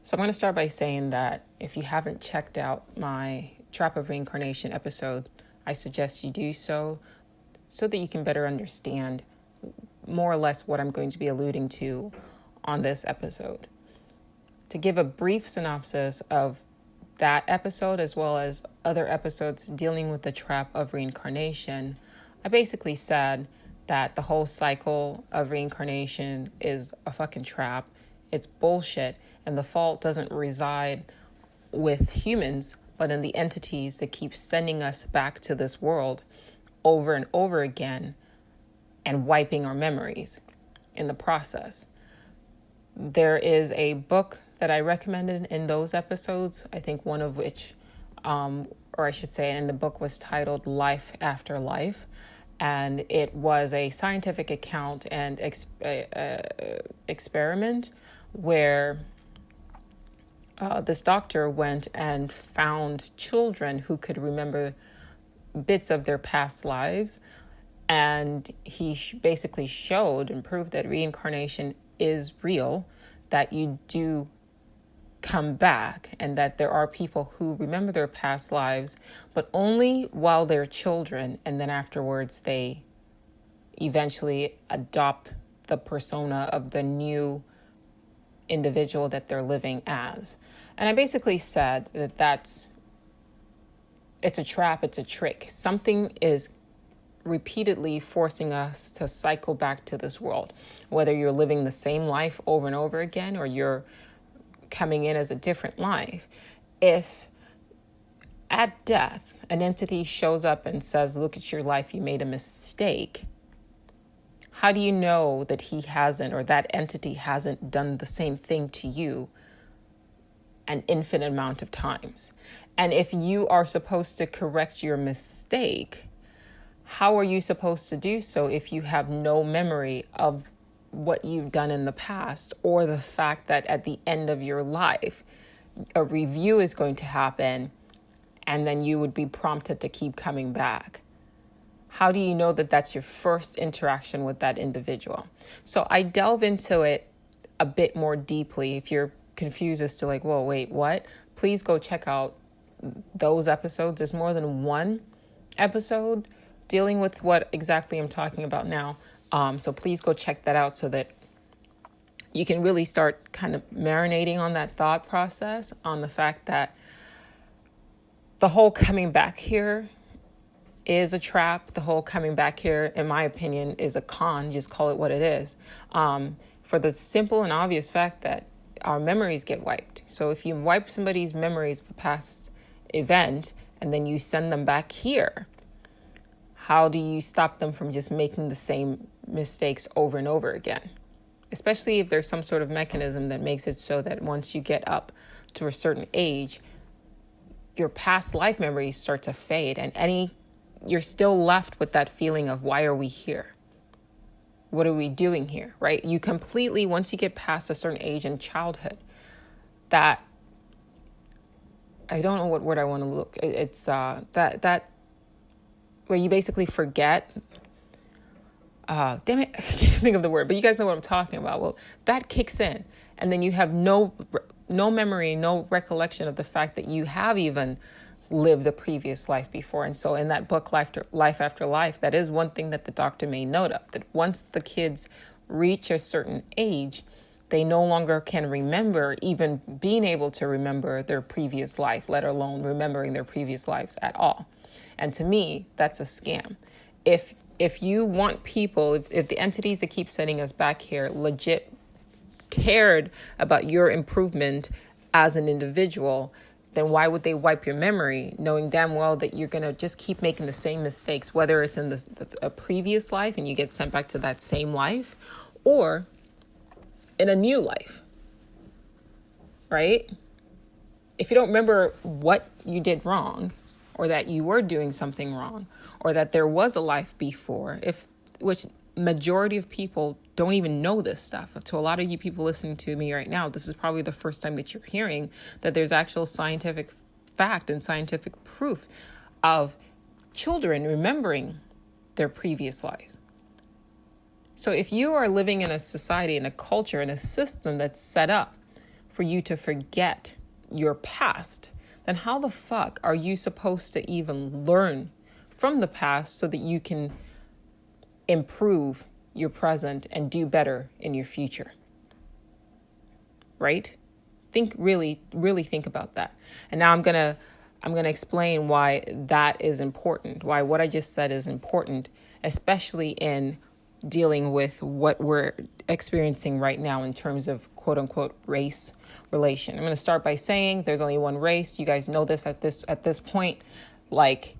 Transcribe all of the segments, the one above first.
So I'm going to start by saying that if you haven't checked out my Trap of Reincarnation episode, I suggest you do so that you can better understand more or less what I'm going to be alluding to on this episode. To give a brief synopsis of that episode as well as other episodes dealing with the trap of reincarnation, I basically said that the whole cycle of reincarnation is a fucking trap. It's bullshit, and the fault doesn't reside with humans, but in the entities that keep sending us back to this world over and over again and wiping our memories in the process. There is a book that I recommended in those episodes, I think one of which, or I should say, and the book was titled Life After Life. And it was a scientific account and experiment where this doctor went and found children who could remember bits of their past lives. And he basically showed and proved that reincarnation is real, that you do come back, and that there are people who remember their past lives, but only while they're children, and then afterwards they eventually adopt the persona of the new individual that they're living as. And I basically said that it's a trap, it's a trick. Something is repeatedly forcing us to cycle back to this world, whether you're living the same life over and over again or you're coming in as a different life. If at death an entity shows up and says, look at your life, you made a mistake, how do you know that he hasn't, or that entity hasn't done the same thing to you an infinite amount of times? And if you are supposed to correct your mistake, how are you supposed to do so if you have no memory of what you've done in the past, or the fact that at the end of your life, a review is going to happen and then you would be prompted to keep coming back? How do you know that that's your first interaction with that individual? So I delve into it a bit more deeply. If you're confused as to like, whoa, wait, what? Please go check out those episodes. There's more than one episode dealing with what exactly I'm talking about now. So please go check that out so that you can really start kind of marinating on that thought process, on the fact that the whole coming back here is a trap. The whole coming back here, in my opinion, is a con. Just call it what it is. For the simple and obvious fact that our memories get wiped. So if you wipe somebody's memories of a past event and then you send them back here, how do you stop them from just making the same mistakes over and over again? Especially if there's some sort of mechanism that makes it so that once you get up to a certain age, your past life memories start to fade, and you're still left with that feeling of, why are we here? What are we doing here, right? You completely, once you get past a certain age in childhood, that, I don't know what word I want to look, it's that where you basically forget, damn it, I can't think of the word, but you guys know what I'm talking about. Well, that kicks in, and then you have no memory, no recollection of the fact that you have even lived a previous life before. And so in that book, Life After Life, that is one thing that the doctor made note of, that once the kids reach a certain age, they no longer can remember, even being able to remember their previous life, let alone remembering their previous lives at all. And to me, that's a scam. If you want people, if the entities that keep sending us back here legit cared about your improvement as an individual, then why would they wipe your memory, knowing damn well that you're going to just keep making the same mistakes, whether it's in a previous life and you get sent back to that same life, or in a new life, right? If you don't remember what you did wrong, or that you were doing something wrong, or that there was a life before, which majority of people don't even know this stuff. To a lot of you people listening to me right now, this is probably the first time that you're hearing that there's actual scientific fact and scientific proof of children remembering their previous lives. So if you are living in a society, in a culture, in a system that's set up for you to forget your past, then how the fuck are you supposed to even learn from the past so that you can improve your present and do better in your future? Right? Really think about that. And now I'm gonna explain why that is important, why what I just said is important, especially in dealing with what we're experiencing right now in terms of quote unquote race relation. I'm going to start by saying there's only one race. You guys know this at this point. Like,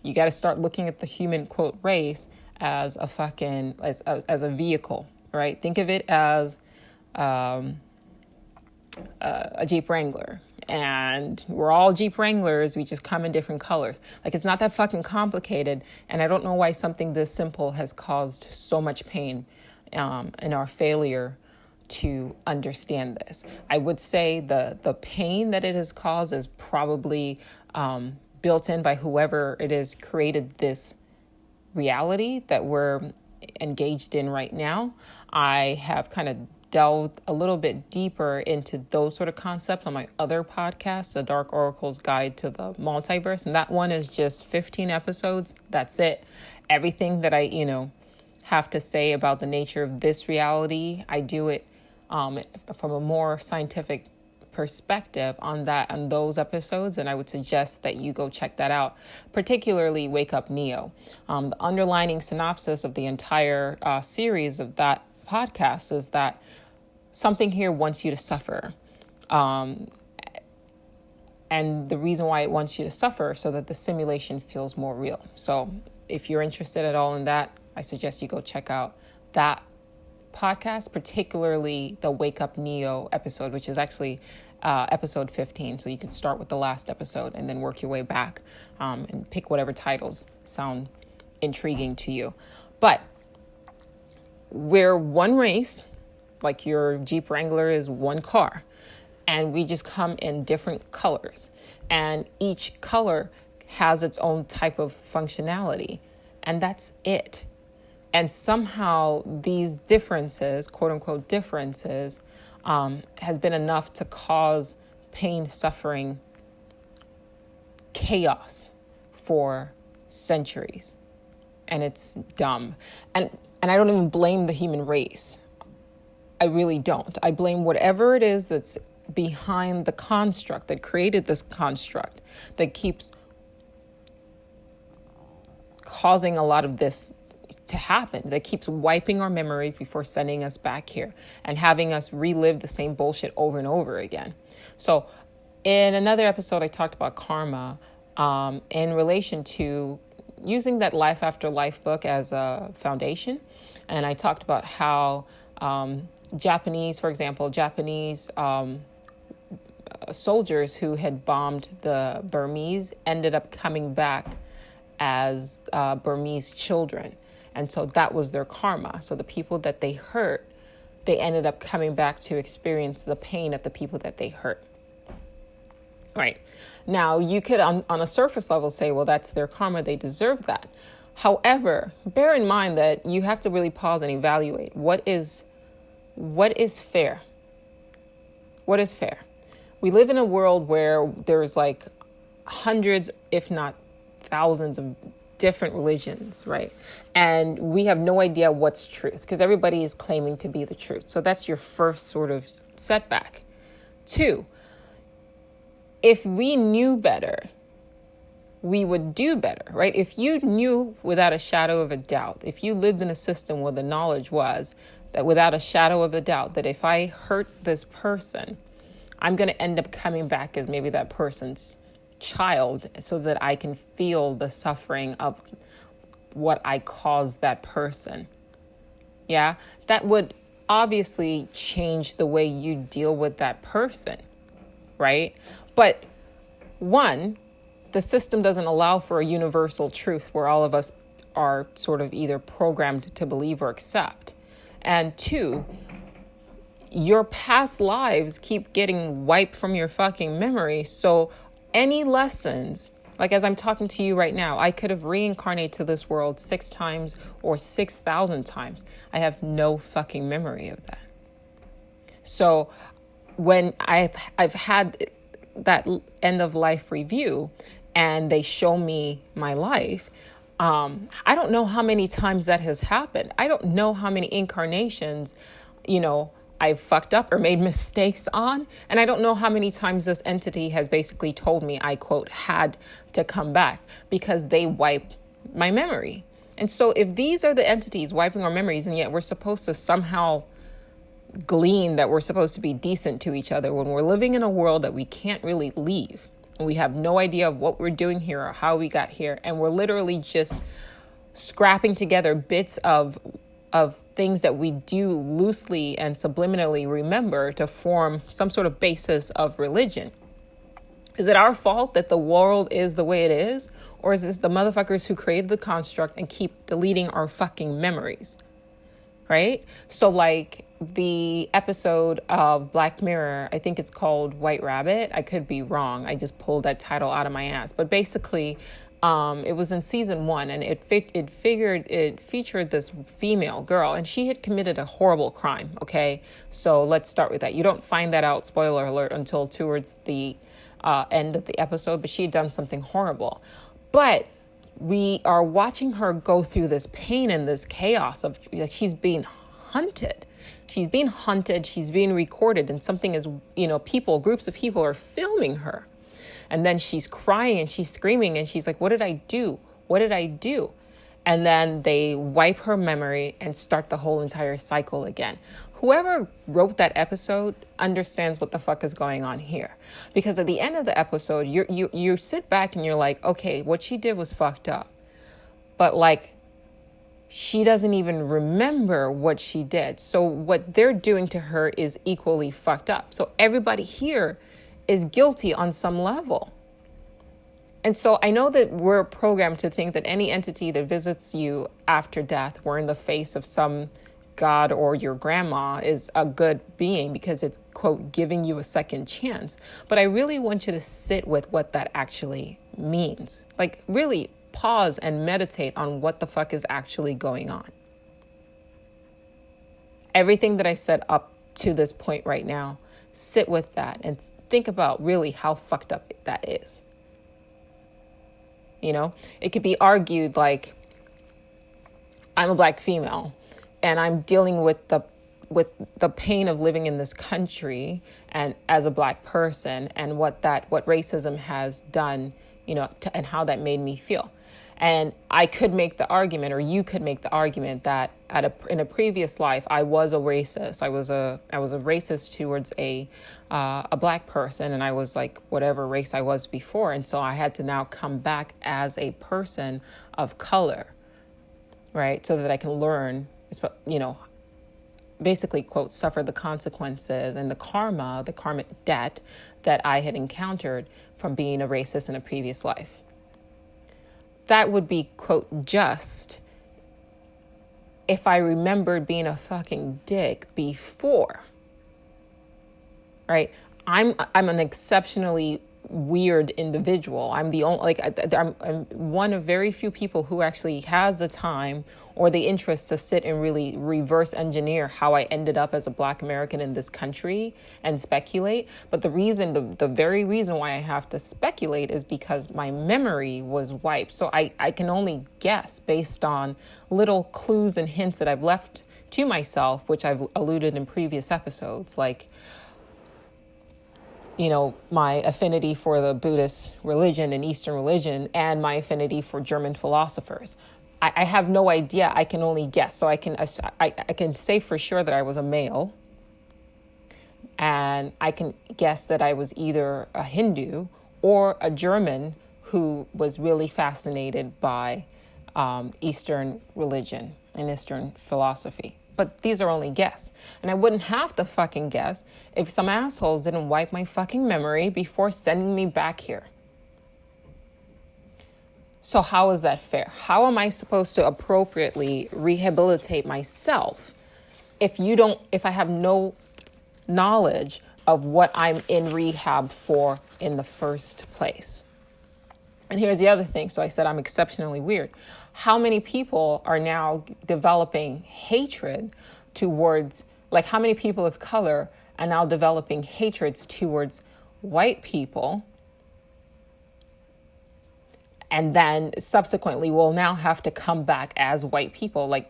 you got to start looking at the human quote race as a fucking as a vehicle, right? Think of it as a Jeep Wrangler, and we're all Jeep Wranglers. We just come in different colors. Like, it's not that fucking complicated. And I don't know why something this simple has caused so much pain in our failure to understand this. I would say the pain that it has caused is probably built in by whoever it is created this reality that we're engaged in right now. I have kind of delved a little bit deeper into those sort of concepts on my other podcast, The Dark Oracle's Guide to the Multiverse. And that one is just 15 episodes. That's it. Everything that I, have to say about the nature of this reality, I do it from a more scientific perspective on those episodes, and I would suggest that you go check that out, particularly Wake Up Neo. The underlining synopsis of the entire series of that podcast is that something here wants you to suffer, and the reason why it wants you to suffer so that the simulation feels more real. So if you're interested at all in that, I suggest you go check out that podcast, particularly the Wake Up Neo episode, which is actually episode 15. So you can start with the last episode and then work your way back and pick whatever titles sound intriguing to you. But we're one race, like your Jeep Wrangler is one car, and we just come in different colors, and each color has its own type of functionality, and that's it. And somehow these differences, quote unquote differences, has been enough to cause pain, suffering, chaos for centuries. And it's dumb. And I don't even blame the human race. I really don't. I blame whatever it is that's behind the construct that created this construct that keeps causing a lot of this to happen, that keeps wiping our memories before sending us back here and having us relive the same bullshit over and over again. So in another episode, I talked about karma in relation to using that Life After Life book as a foundation. And I talked about how Japanese soldiers who had bombed the Burmese ended up coming back as Burmese children. And so that was their karma. So the people that they hurt, they ended up coming back to experience the pain of the people that they hurt. Right. Now, you could, on a surface level, say, well, that's their karma. They deserve that. However, bear in mind that you have to really pause and evaluate what is fair. What is fair? We live in a world where there's like hundreds, if not thousands of different religions, right? And we have no idea what's truth because everybody is claiming to be the truth. So that's your first sort of setback. 2, if we knew better, we would do better, right? If you knew without a shadow of a doubt, if you lived in a system where the knowledge was that without a shadow of a doubt, that if I hurt this person, I'm going to end up coming back as maybe that person's child so that I can feel the suffering of what I caused that person. Yeah, that would obviously change the way you deal with that person, right? But 1, the system doesn't allow for a universal truth where all of us are sort of either programmed to believe or accept. And 2, your past lives keep getting wiped from your fucking memory. So any lessons, like as I'm talking to you right now, I could have reincarnated to this world 6 times or 6,000 times. I have no fucking memory of that. So when I've had that end of life review and they show me my life, I don't know how many times that has happened. I don't know how many incarnations, I've fucked up or made mistakes on. And I don't know how many times this entity has basically told me I, quote, had to come back because they wipe my memory. And so if these are the entities wiping our memories, and yet we're supposed to somehow glean that we're supposed to be decent to each other when we're living in a world that we can't really leave, and we have no idea of what we're doing here or how we got here, and we're literally just scrapping together bits of things that we do loosely and subliminally remember to form some sort of basis of religion. Is it our fault that the world is the way it is? Or is this the motherfuckers who created the construct and keep deleting our fucking memories? Right? So like the episode of Black Mirror, I think it's called White Rabbit. I could be wrong. I just pulled that title out of my ass. But basically, it was in season 1, and it featured this female girl, and she had committed a horrible crime. Okay, so let's start with that. You don't find that out, spoiler alert, until towards the end of the episode, but she had done something horrible. But we are watching her go through this pain and this chaos of, like, she's being hunted. She's being hunted. She's being recorded, and something is, groups of people are filming her. And then she's crying and she's screaming and she's like, what did I do? What did I do? And then they wipe her memory and start the whole entire cycle again. Whoever wrote that episode understands what the fuck is going on here. Because at the end of the episode, you sit back and you're like, okay, what she did was fucked up. But like, she doesn't even remember what she did. So what they're doing to her is equally fucked up. So everybody here is guilty on some level. And so I know that we're programmed to think that any entity that visits you after death, we're in the face of some God or your grandma, is a good being because it's, quote, giving you a second chance. But I really want you to sit with what that actually means. Like, really pause and meditate on what the fuck is actually going on. Everything that I said up to this point right now, sit with that and think about really how fucked up that is. It could be argued like, I'm a Black female and I'm dealing with the pain of living in this country and as a Black person, and what racism has done, and how that made me feel. And I could make the argument, or you could make the argument, that in a previous life, I was a racist. I was a racist towards a Black person, and I was like whatever race I was before, and so I had to now come back as a person of color, right? So that I can learn, basically, quote, suffer the consequences and the karmic debt that I had encountered from being a racist in a previous life. That would be, quote, just if I remembered being a fucking dick before, right? I'm an exceptionally weird individual. I'm the only, I'm one of very few people who actually has the time or the interest to sit and really reverse engineer how I ended up as a Black American in this country and speculate. But the very reason why I have to speculate is because my memory was wiped. So I can only guess based on little clues and hints that I've left to myself, which I've alluded in previous episodes, like, my affinity for the Buddhist religion and Eastern religion, and my affinity for German philosophers. I have no idea. I can only guess. So I can say for sure that I was a male, and I can guess that I was either a Hindu or a German who was really fascinated by Eastern religion and Eastern philosophy. But these are only guess. And I wouldn't have to fucking guess if some assholes didn't wipe my fucking memory before sending me back here. So how is that fair? How am I supposed to appropriately rehabilitate myself if I have no knowledge of what I'm in rehab for in the first place? And here's the other thing. So I said I'm exceptionally weird. How many people are now developing hatred towards, like, how many people of color and now developing hatreds towards white people, and then subsequently will now have to come back as white people, like,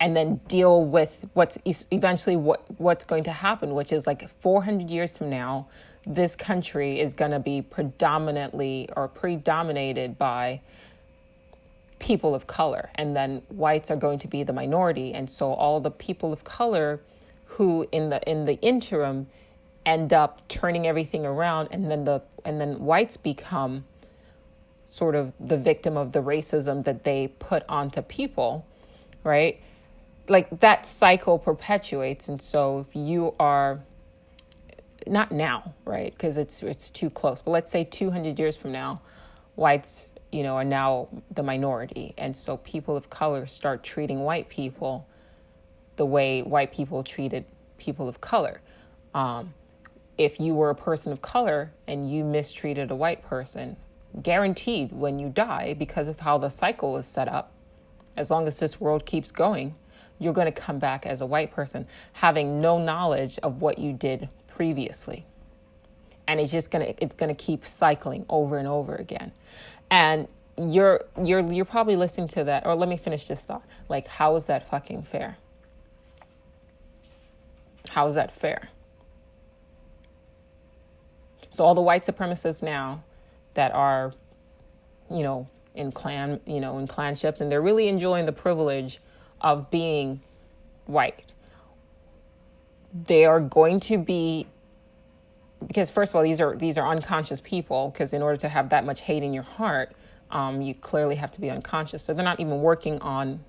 and then deal with what's eventually what's going to happen, which is like 400 years from now, this country is going to be predominated by people of color, and then whites are going to be the minority. And so all the people of color who in the interim end up turning everything around, and then whites become sort of the victim of the racism that they put onto people, right? Like that cycle perpetuates. And so if you are not now, right, because it's too close, but let's say 200 years from now, whites, are now the minority, and so people of color start treating white people the way white people treated people of color. If you were a person of color and you mistreated a white person, guaranteed when you die, because of how the cycle is set up, as long as this world keeps going, you're going to come back as a white person, having no knowledge of what you did previously. And it's going to keep cycling over and over again. And you're probably listening to that, or let me finish this thought. Like, how is that fucking fair? How is that fair? So all the white supremacists now that are, in clanships, and they're really enjoying the privilege of being white. They are going to be, because first of all, these are unconscious people, because in order to have that much hate in your heart, you clearly have to be unconscious. So they're not even working on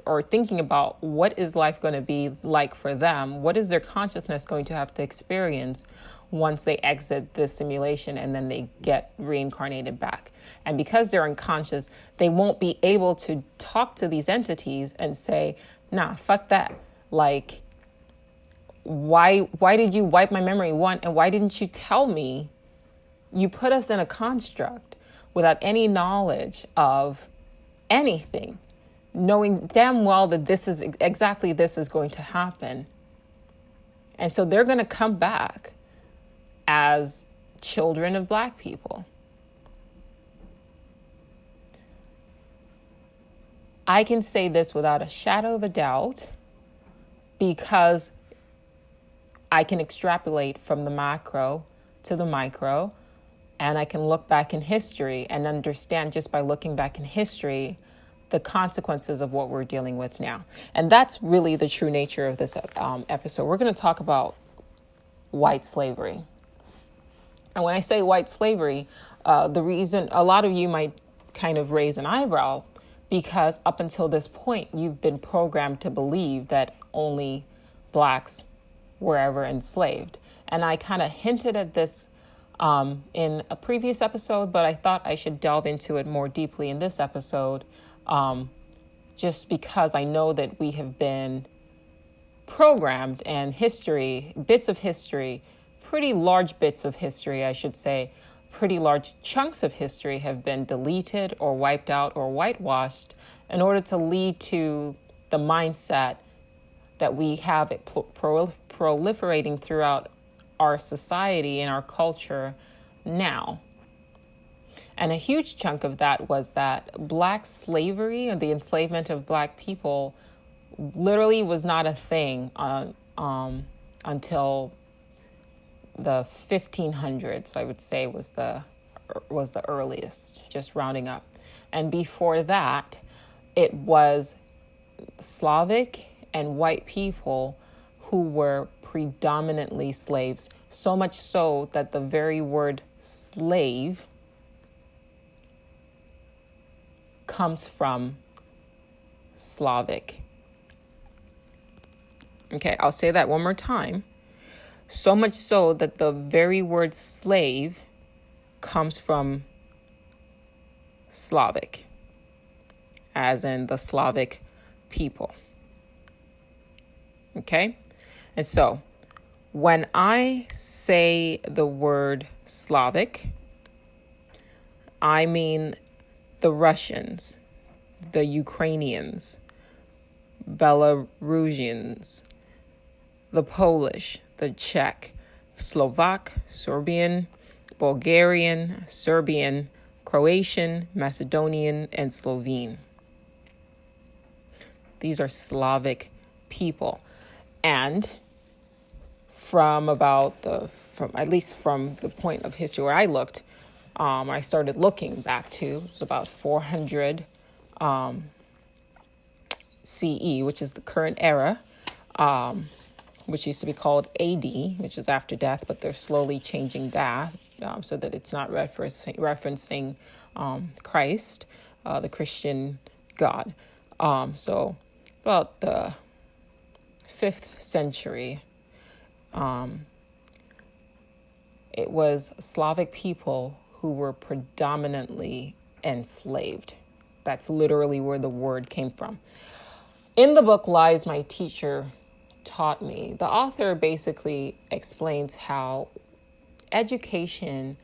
or thinking about what is life going to be like for them. What is their consciousness going to have to experience once they exit this simulation and then they get reincarnated back? And because they're unconscious, they won't be able to talk to these entities and say, nah, fuck that. Like, why did you wipe my memory? And why didn't you tell me? You put us in a construct without any knowledge of anything, knowing damn well that this is going to happen. And so they're going to come back as children of Black people. I can say this without a shadow of a doubt because I can extrapolate from the macro to the micro, and I can look back in history and understand just by looking back in history the consequences of what we're dealing with now. And that's really the true nature of this episode. We're going to talk about white slavery. And when I say white slavery, the reason a lot of you might kind of raise an eyebrow, because up until this point, you've been programmed to believe that only Blacks were ever enslaved. And I kind of hinted at this in a previous episode, but I thought I should delve into it more deeply in this episode, just because I know that we have been programmed, and bits of history, pretty large bits of history, I should say, pretty large chunks of history have been deleted or wiped out or whitewashed in order to lead to the mindset that we have it proliferating throughout our society and our culture now. And a huge chunk of that was that Black slavery and the enslavement of Black people literally was not a thing until the 1500s, I would say, was the earliest, just rounding up. And before that, it was Slavic and white people who were predominantly slaves, so much so that the very word slave comes from Slavic. Okay, I'll say that one more time. So much so that the very word slave comes from Slavic, as in the Slavic people. Okay? And so when I say the word Slavic, I mean the Russians, the Ukrainians, Belarusians, the Polish, the Czech, Slovak, Serbian, Bulgarian, Serbian, Croatian, Macedonian, and Slovene. These are Slavic people. And from at least from the point of history where I looked, I started looking back to, it was about 400 CE, which is the current era, which used to be called AD, which is after death, but they're slowly changing that so that it's not referencing Christ, the Christian God. So about the 5th century, it was Slavic people who were predominantly enslaved. That's literally where the word came from. In the book Lies My Teacher Taught Me, the author basically explains how education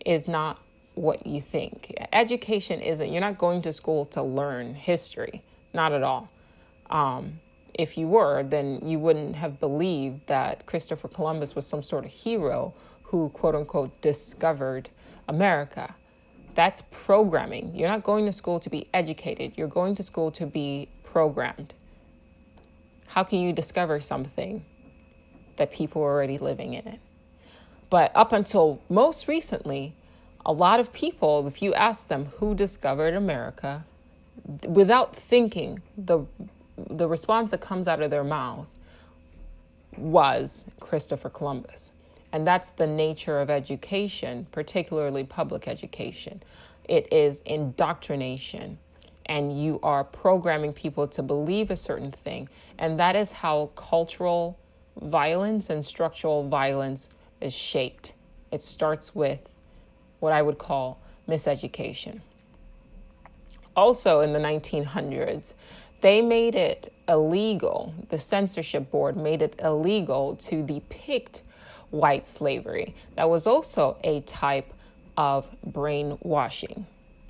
is not what you think. Education isn't, you're not going to school to learn history, not at all. If you were, then you wouldn't have believed that Christopher Columbus was some sort of hero who, quote unquote, discovered America. That's programming. You're not going to school to be educated. You're going to school to be programmed. How can you discover something that people are already living in it? But up until most recently, a lot of people, if you ask them who discovered America, without thinking, the response that comes out of their mouth was Christopher Columbus. And that's the nature of education, particularly public education. It is indoctrination, and you are programming people to believe a certain thing. And that is how cultural violence and structural violence is shaped. It starts with what I would call miseducation. Also in the 1900s, they made it illegal, the censorship board made it illegal to depict white slavery. That was also a type of brainwashing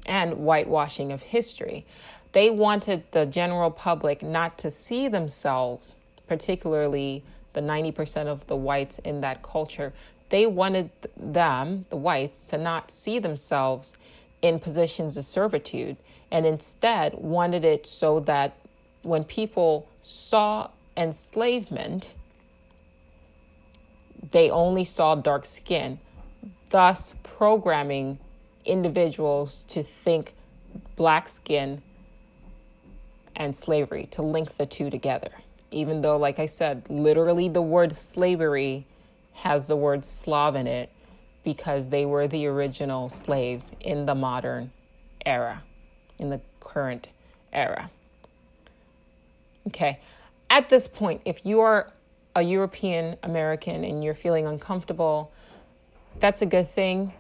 and whitewashing of history. They wanted the general public not to see themselves, particularly the 90% of the whites in that culture. They wanted them, the whites, to not see themselves in positions of servitude, and instead wanted it so that when people saw enslavement, they only saw dark skin, thus programming individuals to think black skin and slavery, to link the two together. Even though, like I said, literally the word slavery has the word Slav in it because they were the original slaves in the modern era, in the current era. Okay, at this point, if you are a European American and you're feeling uncomfortable, that's a good thing.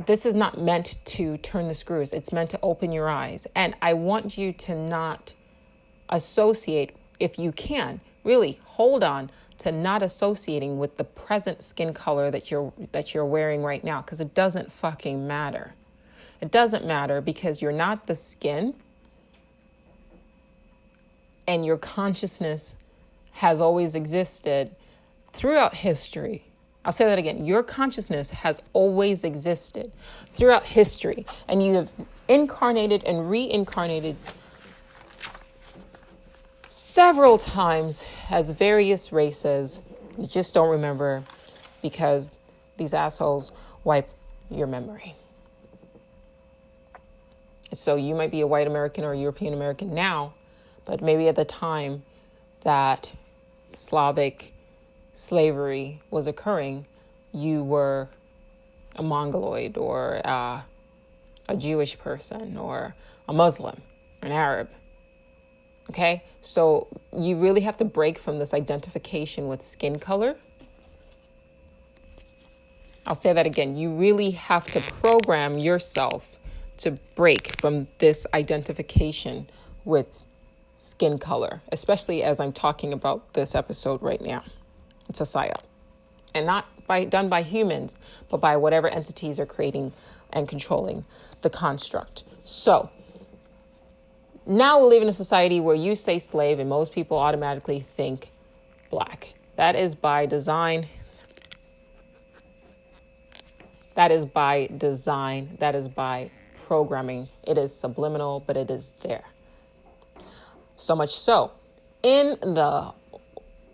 This is not meant to turn the screws. It's meant to open your eyes. And I want you to not associate, if you can, really hold on to not associating with the present skin color that you're wearing right now, because it doesn't fucking matter. It doesn't matter because you're not the skin, and your consciousness has always existed throughout history. I'll say that again. Your consciousness has always existed throughout history, and you have incarnated and reincarnated several times as various races. You just don't remember because these assholes wipe your memory. So you might be a white American or a European American now, but maybe at the time that Slavic slavery was occurring, you were a Mongoloid or a Jewish person or a Muslim, an Arab. Okay, so you really have to break from this identification with skin color. I'll say that again. You really have to program yourself to break from this identification with skin color, especially as I'm talking about this episode right now. It's a psyop, and not done by humans, but by whatever entities are creating and controlling the construct. So now we live in a society where you say slave and most people automatically think black. That is by design. That is by design. That is by programming. It is subliminal, but it is there. So much so, in the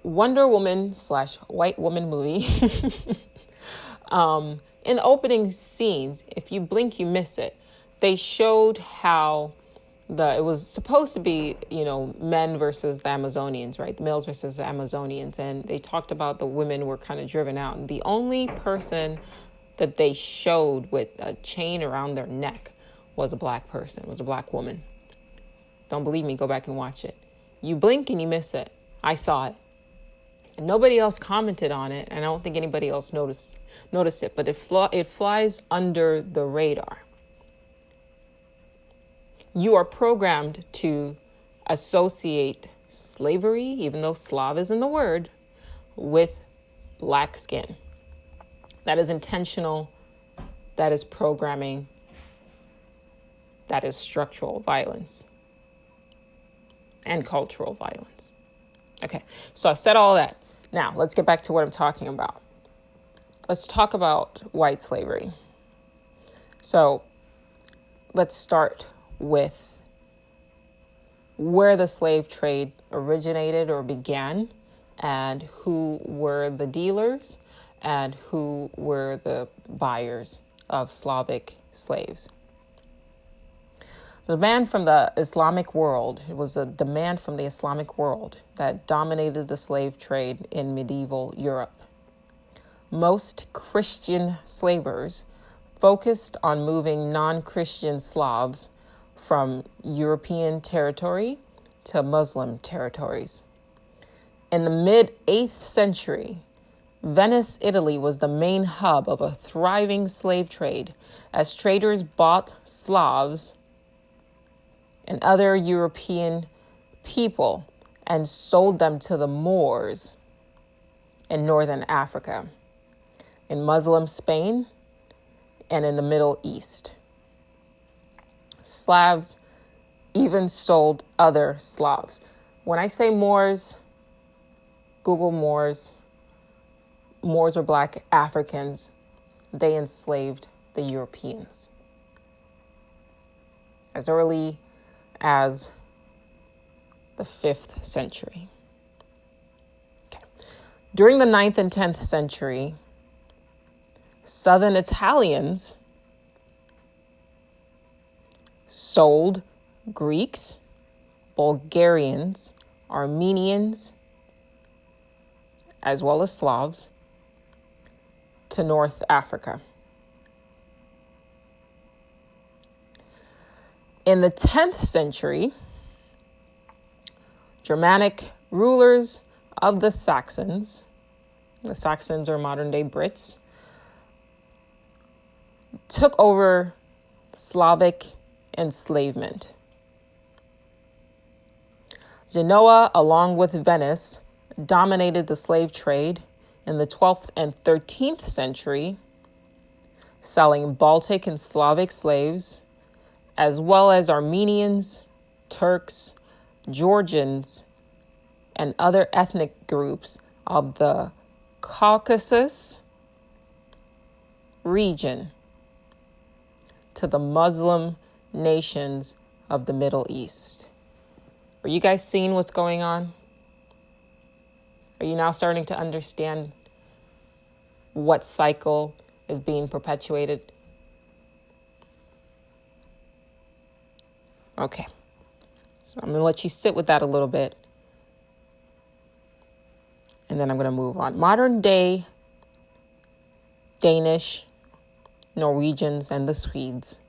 Wonder Woman / White Woman movie, in the opening scenes, if you blink, you miss it. They showed how it was supposed to be, men versus the Amazonians, right? The males versus the Amazonians. And they talked about the women were kind of driven out. And the only person that they showed with a chain around their neck was a black person, was a black woman. Don't believe me, go back and watch it. You blink and you miss it. I saw it. And nobody else commented on it, and I don't think anybody else noticed it, but it flies under the radar. You are programmed to associate slavery, even though Slav isn't the word, with black skin. That is intentional. That is programming. That is structural violence and cultural violence. Okay, so I've said all that. Now, let's get back to what I'm talking about. Let's talk about white slavery. So let's start with where the slave trade originated or began, and who were the dealers and who were the buyers of Slavic slaves. The demand from the Islamic world, it was a demand from the Islamic world that dominated the slave trade in medieval Europe. Most Christian slavers focused on moving non-Christian Slavs from European territory to Muslim territories. In the mid-8th century, Venice, Italy was the main hub of a thriving slave trade as traders bought Slavs and other European people and sold them to the Moors in northern Africa, in Muslim Spain, and in the Middle East. Slavs even sold other Slavs. When I say Moors, Google Moors. Moors were black Africans. They enslaved the Europeans. As early as the 5th century. Okay. During the 9th and 10th century, Southern Italians sold Greeks, Bulgarians, Armenians, as well as Slavs, to North Africa. In the 10th century, Germanic rulers of the Saxons are modern-day Brits, took over Slavic enslavement. Genoa, along with Venice, dominated the slave trade in the 12th and 13th century, selling Baltic and Slavic slaves, as well as Armenians, Turks, Georgians, and other ethnic groups of the Caucasus region, to the Muslim nations of the Middle East. Are you guys seeing what's going on? Are you now starting to understand what cycle is being perpetuated? Okay. So I'm going to let you sit with that a little bit. And then I'm going to move on. Modern day Danish, Norwegians, and the Swedes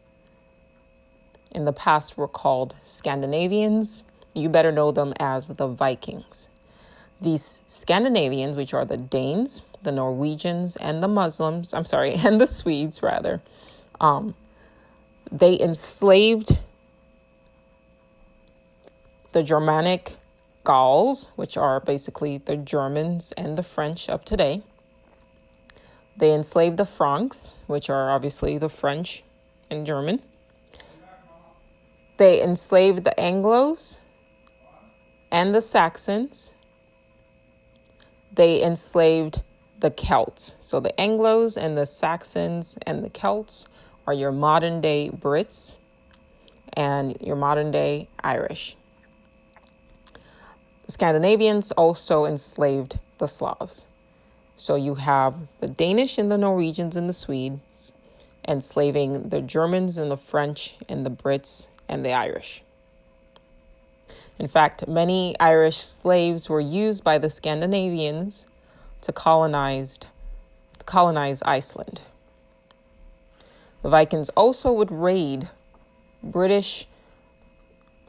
in the past were called Scandinavians. You better know them as the Vikings. These Scandinavians, which are the Danes, the Norwegians, and the Muslims, and the Swedes, rather, they enslaved the Germanic Gauls, which are basically the Germans and the French of today. They enslaved the Franks, which are obviously the French and German. They enslaved the Anglos and the Saxons. they enslaved the Celts. So the Anglos and the Saxons and the Celts are your modern day Brits and your modern day Irish. The Scandinavians also enslaved the Slavs. So you have the Danish and the Norwegians and the Swedes enslaving the Germans and the French and the Brits and the Irish. In fact, many Irish slaves were used by the Scandinavians to colonize Iceland. The Vikings also would raid British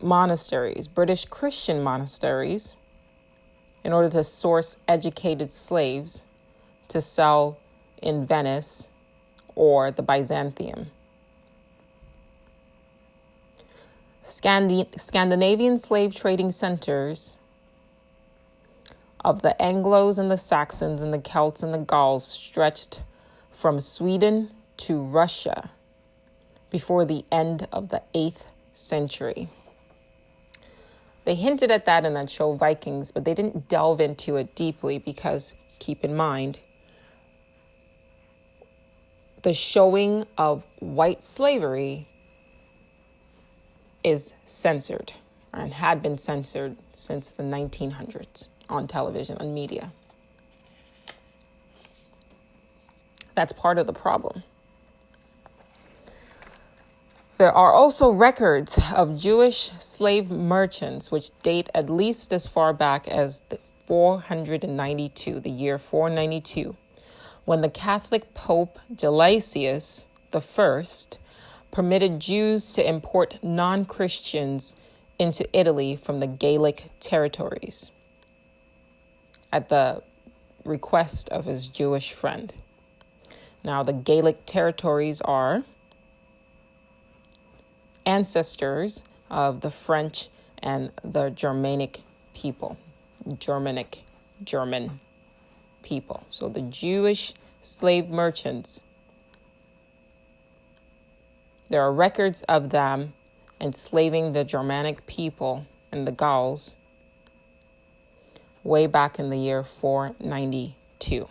monasteries, British Christian monasteries, in order to source educated slaves to sell in Venice or the Byzantium. Scandinavian slave trading centers of the Anglos and the Saxons and the Celts and the Gauls stretched from Sweden to Russia before the end of the 8th century. They hinted at that in that show Vikings, but they didn't delve into it deeply because, keep in mind, the showing of white slavery is censored and had been censored since the 1900s on television and media. That's part of the problem. There are also records of Jewish slave merchants which date at least as far back as the year 492, when the Catholic Pope Gelasius I permitted Jews to import non-Christians into Italy from the Gallic territories at the request of his Jewish friend. Now, the Gallic territories are ancestors of the French and the German people. So the Jewish slave merchants, there are records of them enslaving the Germanic people and the Gauls way back in the year 492.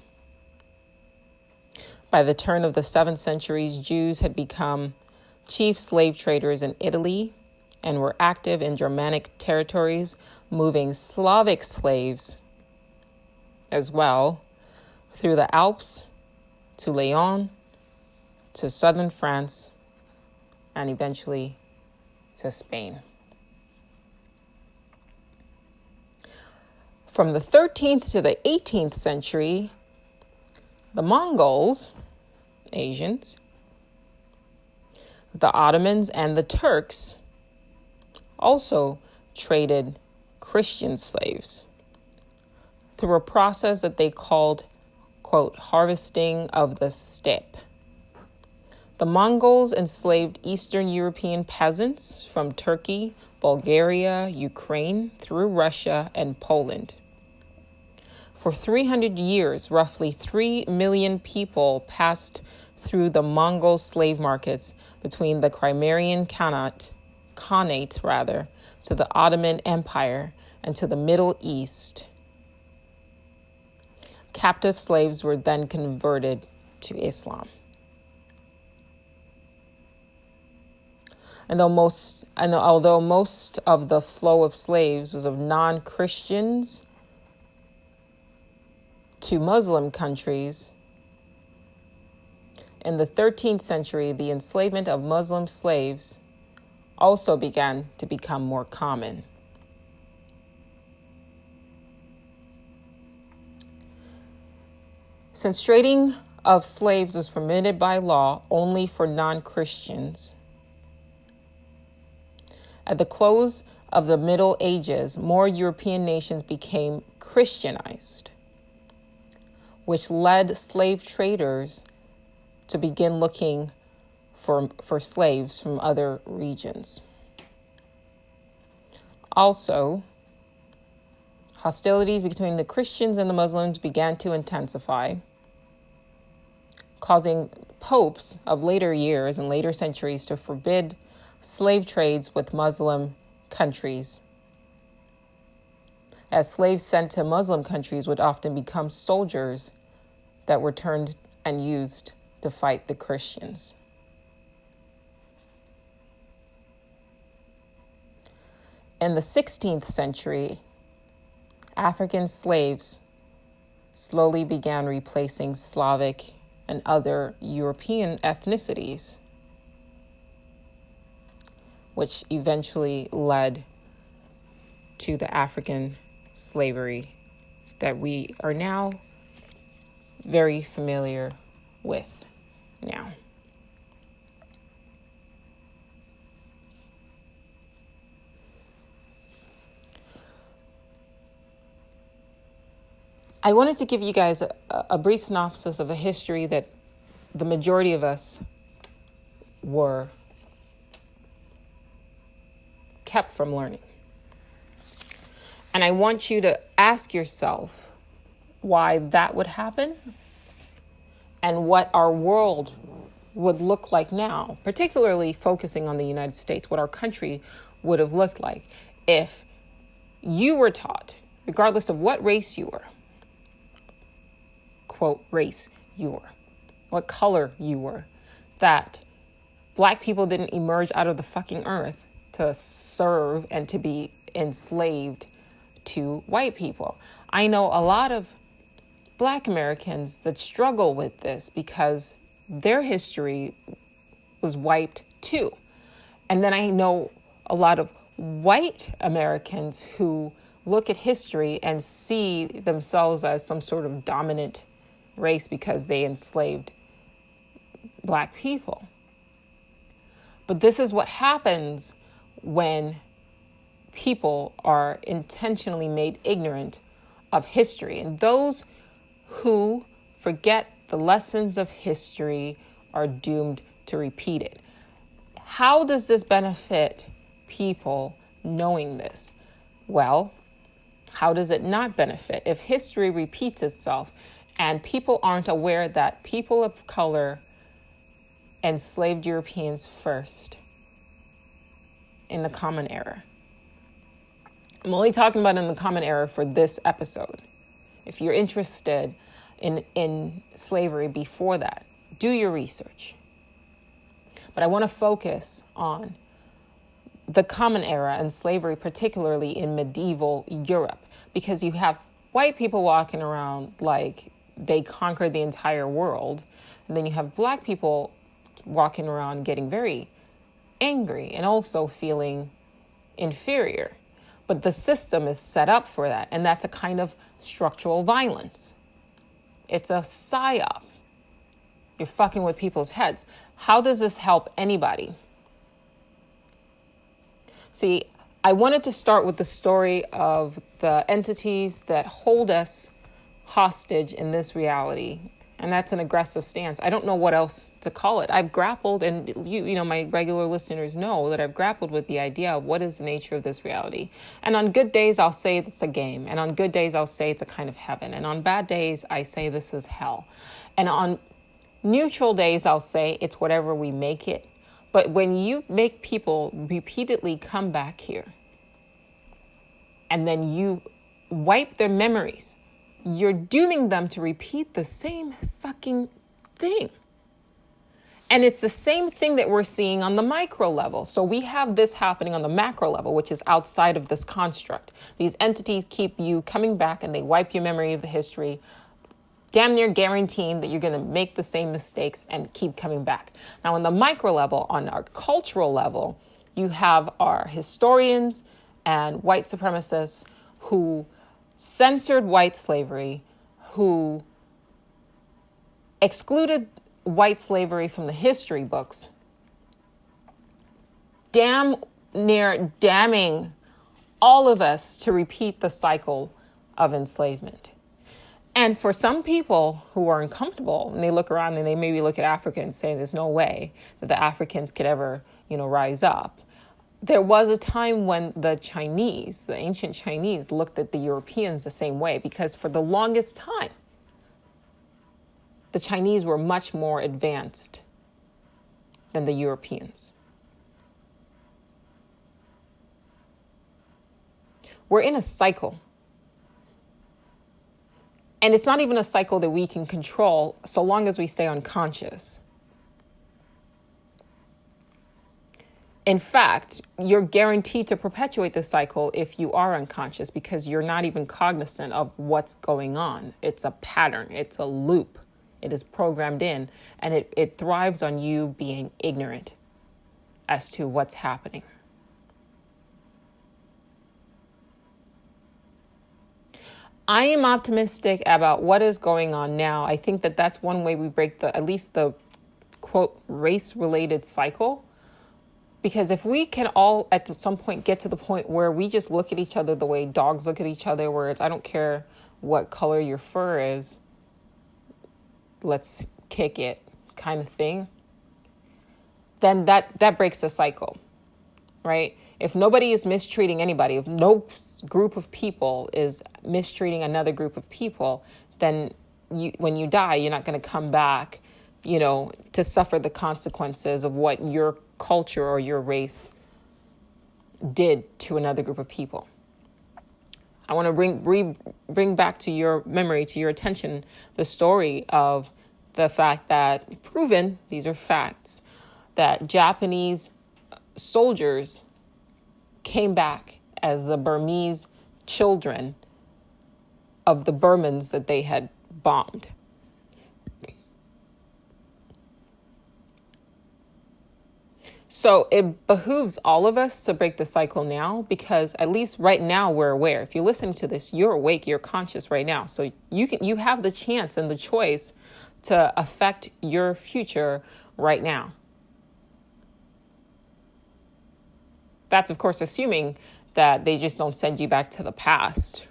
By the turn of the 7th centuries, Jews had become chief slave traders in Italy and were active in Germanic territories, moving Slavic slaves as well through the Alps to Lyon, to southern France, and eventually to Spain. From the 13th to the 18th century, the Mongols, Asians, the Ottomans, and the Turks also traded Christian slaves through a process that they called, quote, harvesting of the steppe. The Mongols enslaved Eastern European peasants from Turkey, Bulgaria, Ukraine, through Russia, and Poland. For 300 years, roughly 3 million people passed through the Mongol slave markets between the Crimean Khanate to the Ottoman Empire and to the Middle East. Captive slaves were then converted to Islam. And although most of the flow of slaves was of non-Christians to Muslim countries, in the 13th century, the enslavement of Muslim slaves also began to become more common. Since trading of slaves was permitted by law only for non-Christians, at the close of the Middle Ages, more European nations became Christianized, which led slave traders to begin looking for slaves from other regions. Also, hostilities between the Christians and the Muslims began to intensify, causing popes of later years and later centuries to forbid slave trades with Muslim countries. as slaves sent to Muslim countries would often become soldiers that were turned and used to fight the Christians. In the 16th century, African slaves slowly began replacing Slavic and other European ethnicities, which eventually led to the African slavery that we are now very familiar with now. I wanted to give you guys a brief synopsis of a history that the majority of us were kept from learning. And I want you to ask yourself why that would happen and what our world would look like now, particularly focusing on the United States, what our country would have looked like if you were taught, regardless of what race you were, quote, race you were, what color you were, that Black people didn't emerge out of the fucking earth to serve and to be enslaved to white people. I know a lot of Black Americans that struggle with this because their history was wiped too. And then I know a lot of white Americans who look at history and see themselves as some sort of dominant race because they enslaved Black people. But this is what happens when people are intentionally made ignorant of history. And those who forget the lessons of history are doomed to repeat it. How does this benefit people knowing this? Well, how does it not benefit? If history repeats itself and people aren't aware that people of color enslaved Europeans first in the Common Era. I'm only talking about in the Common Era for this episode. If you're interested in slavery before that, do your research. But I want to focus on the Common Era and slavery, particularly in medieval Europe, because you have white people walking around like they conquered the entire world. And then you have Black people walking around getting very angry and also feeling inferior. But the system is set up for that. And that's a kind of structural violence. It's a psyop. You're fucking with people's heads. How does this help anybody? See, I wanted to start with the story of the entities that hold us hostage in this reality. And that's an aggressive stance. I don't know what else to call it. I've grappled, and you know, my regular listeners know that I've grappled with the idea of what is the nature of this reality. And on good days, I'll say it's a game. And on good days, I'll say it's a kind of heaven. And on bad days, I say this is hell. And on neutral days, I'll say it's whatever we make it. But when you make people repeatedly come back here, and then you wipe their memories, you're dooming them to repeat the same fucking thing. And it's the same thing that we're seeing on the micro level. So we have this happening on the macro level, which is outside of this construct. These entities keep you coming back and they wipe your memory of the history, damn near guaranteeing that you're going to make the same mistakes and keep coming back. Now, on the micro level, on our cultural level, you have our historians and white supremacists who censored white slavery, who excluded white slavery from the history books, damn near damning all of us to repeat the cycle of enslavement. And for some people who are uncomfortable and they look around and they maybe look at Africa and say there's no way that the Africans could ever, rise up. There was a time when the Chinese, the ancient Chinese, looked at the Europeans the same way, because for the longest time, the Chinese were much more advanced than the Europeans. We're in a cycle And it's not even a cycle that we can control so long as we stay unconscious. In fact, you're guaranteed to perpetuate the cycle if you are unconscious, because you're not even cognizant of what's going on. It's a pattern. It's a loop. It is programmed in, and it thrives on you being ignorant as to what's happening. I am optimistic about what is going on now. I think that that's one way we break at least the quote race-related cycle. Because if we can all at some point get to the point where we just look at each other the way dogs look at each other, where it's, I don't care what color your fur is, let's kick it kind of thing, then that breaks the cycle, right? If nobody is mistreating anybody, if no group of people is mistreating another group of people, then when you die, you're not going to come back, to suffer the consequences of what your culture or your race did to another group of people. I want to bring back to your memory, to your attention, the story of the fact that, proven, these are facts, that Japanese soldiers came back as the Burmese children of the Burmans that they had bombed. So it behooves all of us to break the cycle now, because at least right now we're aware. If you're listening to this, you're awake, you're conscious right now. So you have the chance and the choice to affect your future right now. That's, of course, assuming that they just don't send you back to the past.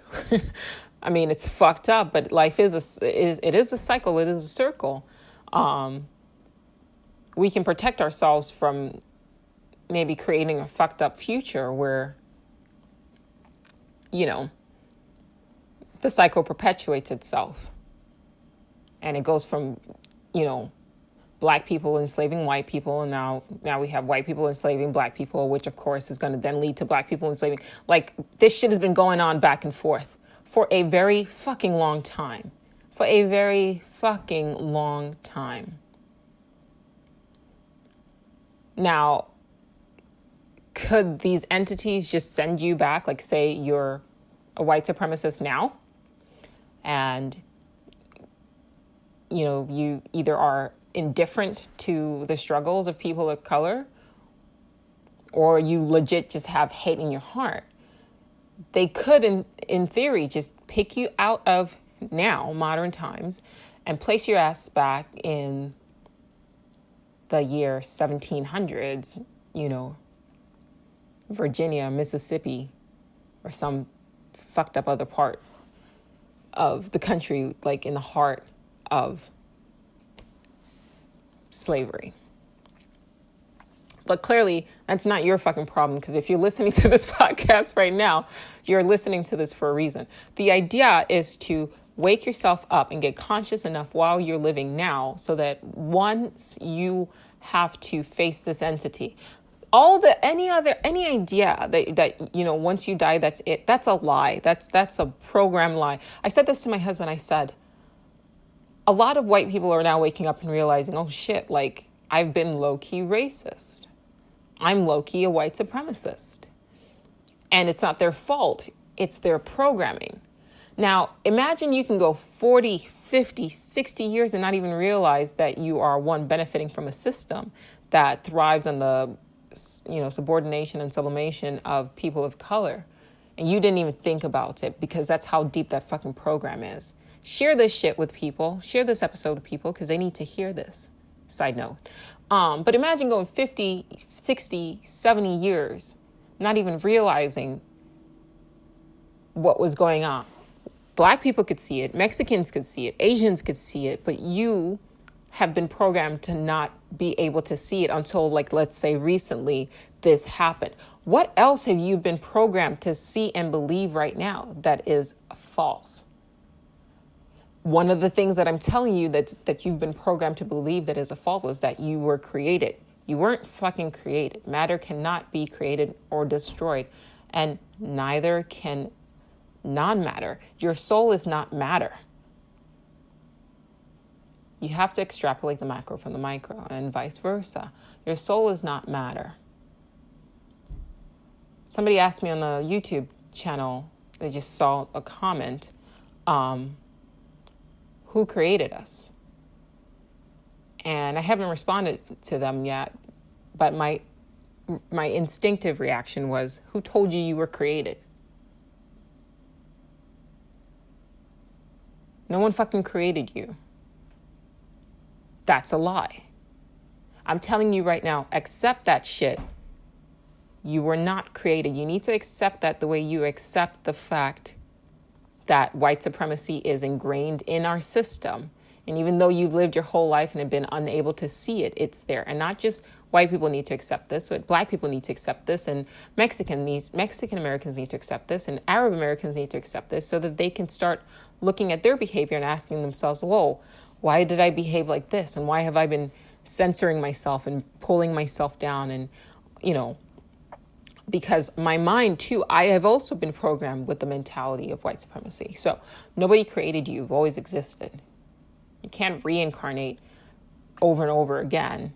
I mean, it's fucked up, but life is a cycle. It is a circle. We can protect ourselves from maybe creating a fucked up future where, the cycle perpetuates itself. And it goes from, black people enslaving white people, and now we have white people enslaving black people, which of course is going to then lead to black people enslaving. Like, this shit has been going on back and forth for a very fucking long time. For a very fucking long time. Now, could these entities just send you back? Like, say you're a white supremacist now, and, you either are indifferent to the struggles of people of color, or you legit just have hate in your heart. They could, in theory, just pick you out of now, modern times, and place your ass back in the year 1700s, Virginia, Mississippi, or some fucked up other part of the country, like in the heart of slavery. But clearly, that's not your fucking problem, because if you're listening to this podcast right now, you're listening to this for a reason. The idea is to wake yourself up and get conscious enough while you're living now, so that once you have to face this entity, any idea that once you die, that's it, that's a lie. That's a programmed lie. I said this to my husband. I said, a lot of white people are now waking up and realizing, oh shit, like, I've been low-key racist. I'm low-key a white supremacist. And it's not their fault. It's their programming. Now, imagine you can go 40, 50, 60 years and not even realize that you are, one, benefiting from a system that thrives on the, subordination and sublimation of people of color. And you didn't even think about it, because that's how deep that fucking program is. Share this shit with people. Share this episode with people, because they need to hear this. Side note. But imagine going 50, 60, 70 years, not even realizing what was going on. Black people could see it. Mexicans could see it. Asians could see it. But you have been programmed to not be able to see it until, like, let's say recently this happened. What else have you been programmed to see and believe right now that is false? One of the things that I'm telling you that you've been programmed to believe that is a fault was that you were created. You weren't fucking created. Matter cannot be created or destroyed, and neither can non-matter. Your soul is not matter. You have to extrapolate the macro from the micro and vice versa. Your soul is not matter. Somebody asked me on the YouTube channel, they just saw a comment, who created us? And I haven't responded to them yet, but my instinctive reaction was, who told you you were created? No one fucking created you. That's a lie. I'm telling you right now, accept that shit. You were not created. You need to accept that the way you accept the fact that white supremacy is ingrained in our system. And even though you've lived your whole life and have been unable to see it, it's there. And not just white people need to accept this, but black people need to accept this, and Mexican Americans need to accept this, and Arab Americans need to accept this, so that they can start looking at their behavior and asking themselves, whoa, why did I behave like this? And why have I been censoring myself and pulling myself down? And, because my mind too, I have also been programmed with the mentality of white supremacy. So nobody created you. You've always existed. You can't reincarnate over and over again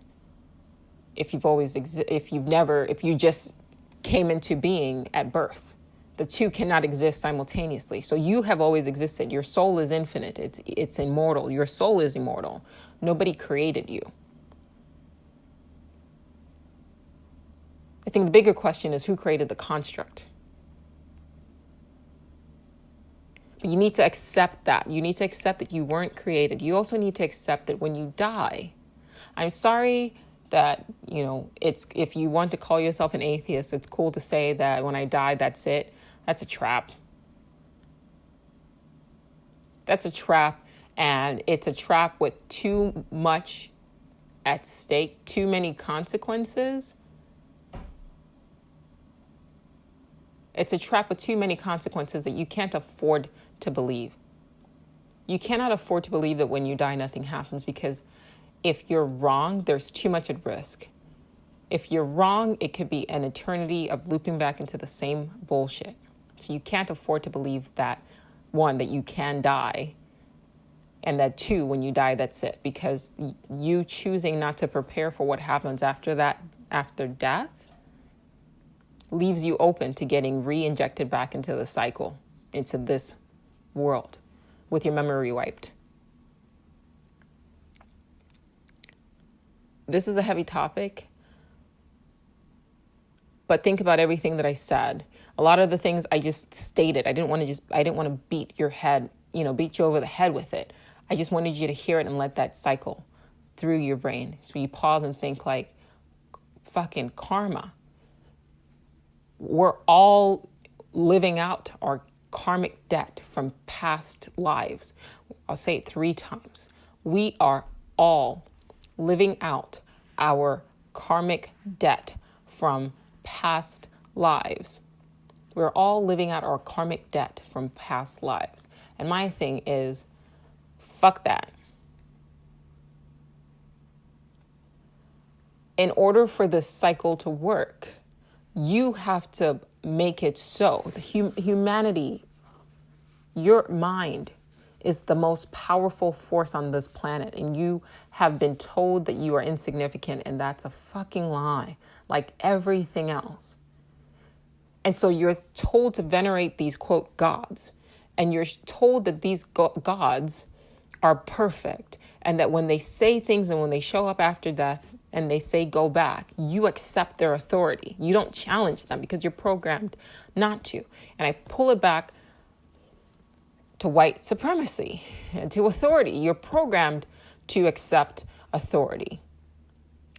if you just came into being at birth. The two cannot exist simultaneously. So you have always existed. Your soul is infinite. It's immortal. Your soul is immortal. Nobody created you. I think the bigger question is, who created the construct? But you need to accept that. You need to accept that you weren't created. You also need to accept that when you die, I'm sorry that, if you want to call yourself an atheist, it's cool to say that when I die, that's it. That's a trap. That's a trap. And it's a trap with too much at stake, too many consequences. It's a trap with too many consequences that you can't afford to believe. You cannot afford to believe that when you die, nothing happens, because if you're wrong, there's too much at risk. If you're wrong, it could be an eternity of looping back into the same bullshit. So you can't afford to believe that, one, that you can die, and that, two, when you die, that's it. Because you choosing not to prepare for what happens after that, after death, leaves you open to getting re-injected back into the cycle, into this world, with your memory wiped. This is a heavy topic, but think about everything that I said. A lot of the things I just stated, I didn't want to beat your head, beat you over the head with it. I just wanted you to hear it and let that cycle through your brain. So you pause and think like, fucking karma. We're all living out our karmic debt from past lives. I'll say it 3 times. We are all living out our karmic debt from past lives. We're all living out our karmic debt from past lives. And my thing is, fuck that. In order for this cycle to work, you have to make it so. Humanity, your mind is the most powerful force on this planet, and you have been told that you are insignificant, and that's a fucking lie, like everything else. And so you're told to venerate these, quote, gods, and you're told that these gods are perfect, and that when they say things and when they show up after death and they say go back, you accept their authority. You don't challenge them because you're programmed not to. And I pull it back to white supremacy and to authority. You're programmed to accept authority,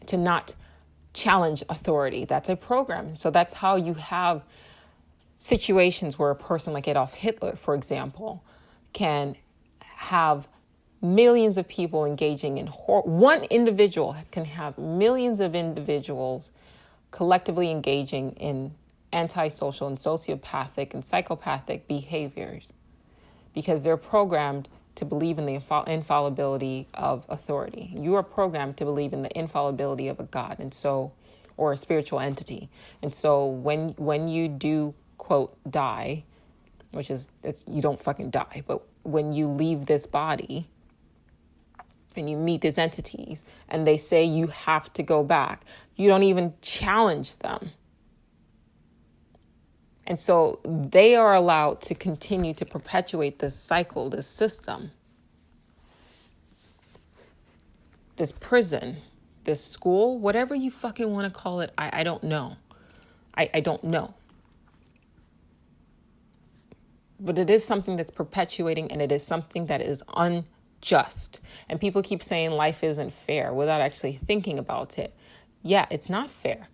to not challenge authority. That's a program. So that's how you have situations where a person like Adolf Hitler, for example, can have millions of people engaging in one individual can have millions of individuals collectively engaging in antisocial and sociopathic and psychopathic behaviors because they're programmed to believe in the infallibility of authority. You are programmed to believe in the infallibility of a god, and so, or a spiritual entity. And so when you do, quote, die, which is, you don't fucking die, but when you leave this body, and you meet these entities and they say you have to go back. You don't even challenge them. And so they are allowed to continue to perpetuate this cycle, this system, this prison, this school, whatever you fucking want to call it. I don't know. I don't know. But it is something that's perpetuating, and it is something that is unjust. And people keep saying life isn't fair without actually thinking about it. Yeah, it's not fair,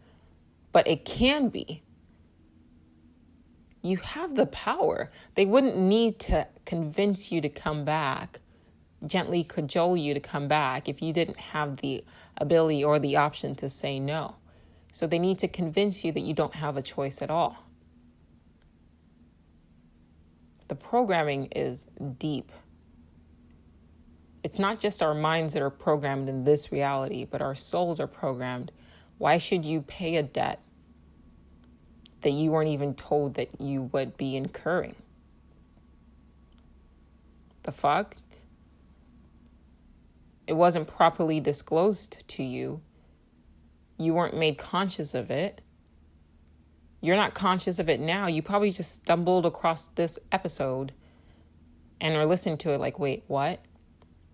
but it can be. You have the power. They wouldn't need to convince you to come back, gently cajole you to come back if you didn't have the ability or the option to say no. So they need to convince you that you don't have a choice at all. The programming is deep. It's not just our minds that are programmed in this reality, but our souls are programmed. Why should you pay a debt that you weren't even told that you would be incurring? The fuck? It wasn't properly disclosed to you. You weren't made conscious of it. You're not conscious of it now. You probably just stumbled across this episode and are listening to it like, wait, what?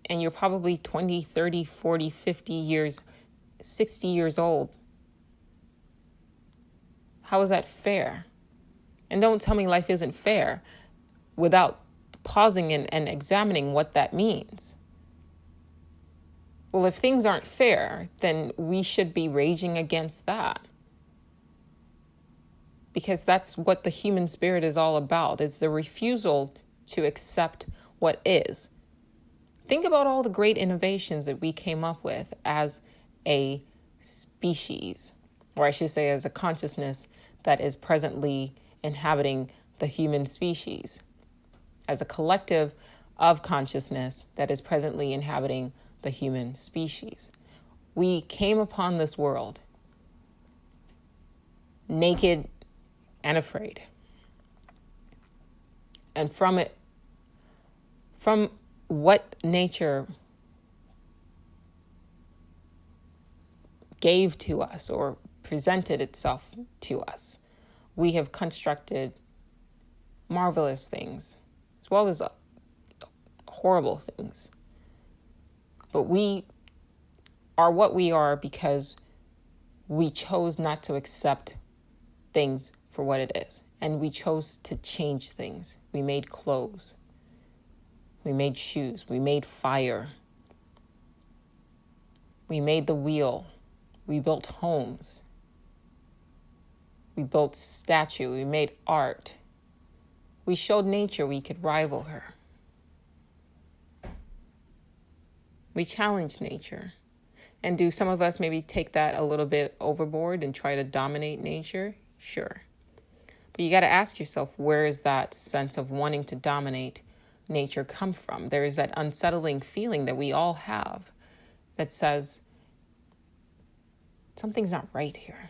And you're probably 20, 30, 40, 50 years, 60 years old. How is that fair? And don't tell me life isn't fair without pausing and examining what that means. Well, if things aren't fair, then we should be raging against that. Because that's what the human spirit is all about, is the refusal to accept what is. Think about all the great innovations that we came up with as a species, or I should say as a consciousness that is presently inhabiting the human species, as a collective of consciousness that is presently inhabiting the human species. We came upon this world naked and afraid. And from what nature gave to us or presented itself to us, we have constructed marvelous things as well as horrible things. But we are what we are because we chose not to accept things for what it is. And we chose to change things. We made clothes. We made shoes. We made fire. We made the wheel. We built homes. We built statue. We made art. We showed nature we could rival her. We challenged nature. And do some of us maybe take that a little bit overboard and try to dominate nature? Sure. But you got to ask yourself, where is that sense of wanting to dominate nature come from? There is that unsettling feeling that we all have that says, something's not right here.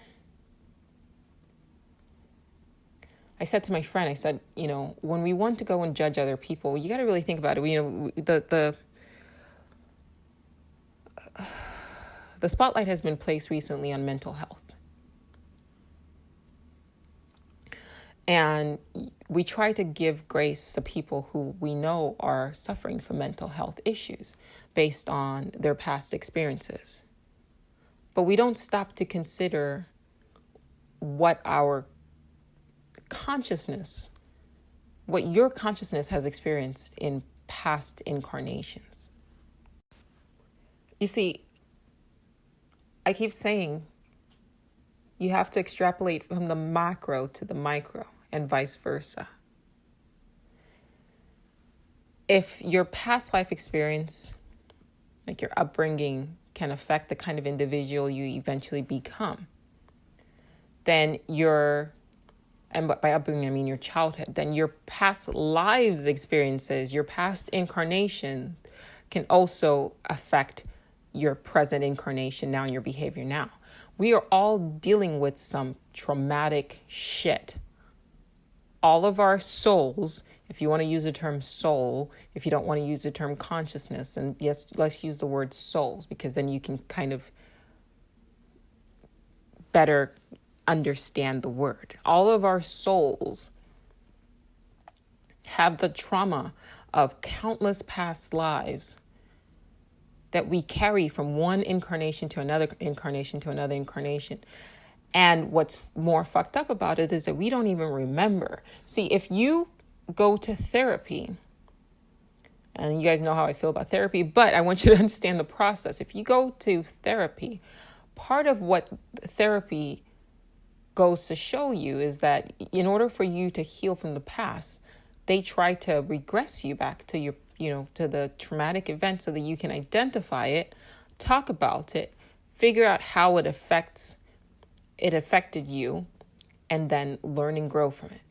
I said to my friend, I said, when we want to go and judge other people, you got to really think about it. The spotlight has been placed recently on mental health. And we try to give grace to people who we know are suffering from mental health issues based on their past experiences. But we don't stop to consider what our consciousness, what your consciousness has experienced in past incarnations. You see, I keep saying you have to extrapolate from the macro to the micro and vice versa. If your past life experience, like your upbringing, can affect the kind of individual you eventually become, then and by upbringing I mean your childhood, then your past lives experiences, your past incarnation can also affect your present incarnation now and your behavior now. We are all dealing with some traumatic shit all of our souls, if you want to use the term soul, if you don't want to use the term consciousness, and yes, let's use the word souls, because then you can kind of better understand the word. All of our souls have the trauma of countless past lives that we carry from one incarnation to another incarnation to another incarnation. And what's more fucked up about it is that we don't even remember. See, if you go to therapy, and you guys know how I feel about therapy, but I want you to understand the process. If you go to therapy, part of what therapy goes to show you is that in order for you to heal from the past, they try to regress you back to your, to the traumatic event so that you can identify it, talk about it, figure out how it affected you, and then learn and grow from it,